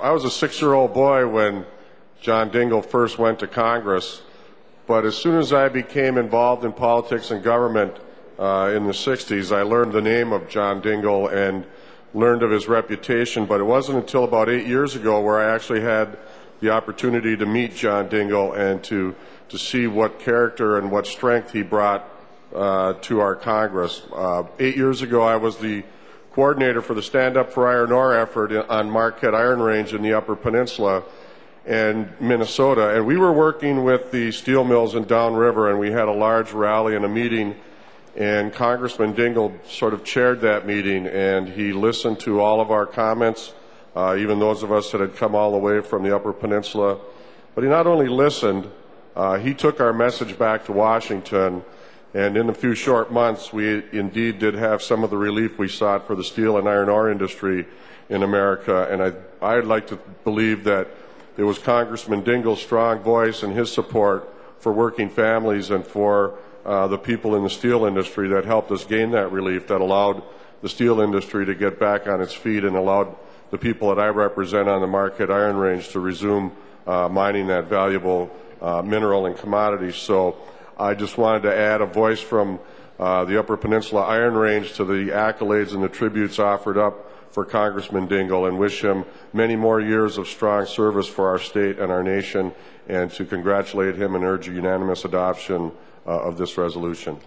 I was a 6-year-old boy when John Dingell first went to Congress, but as soon as I became involved in politics and government in the 60s, I learned the name of John Dingell and learned of his reputation. But it wasn't until about 8 years ago where I actually had the opportunity to meet John Dingell and to see what character and what strength he brought to our Congress. 8 years ago, I was the coordinator for the Stand Up for Iron Ore effort on Marquette Iron Range in the Upper Peninsula and Minnesota. And we were working with the steel mills in Downriver, and we had a large rally and a meeting, and Congressman Dingell sort of chaired that meeting, and he listened to all of our comments, even those of us that had come all the way from the Upper Peninsula. But he not only listened, he took our message back to Washington, and in a few short months, we indeed did have some of the relief we sought for the steel and iron ore industry in America. And I'd like to believe that it was Congressman Dingell's strong voice and his support for working families and for the people in the steel industry that helped us gain that relief, that allowed the steel industry to get back on its feet and allowed the people that I represent on the Marquette Iron Range to resume mining that valuable mineral and commodity. So I just wanted to add a voice from the Upper Peninsula Iron Range to the accolades and the tributes offered up for Congressman Dingell, and wish him many more years of strong service for our state and our nation, and to congratulate him and urge a unanimous adoption of this resolution.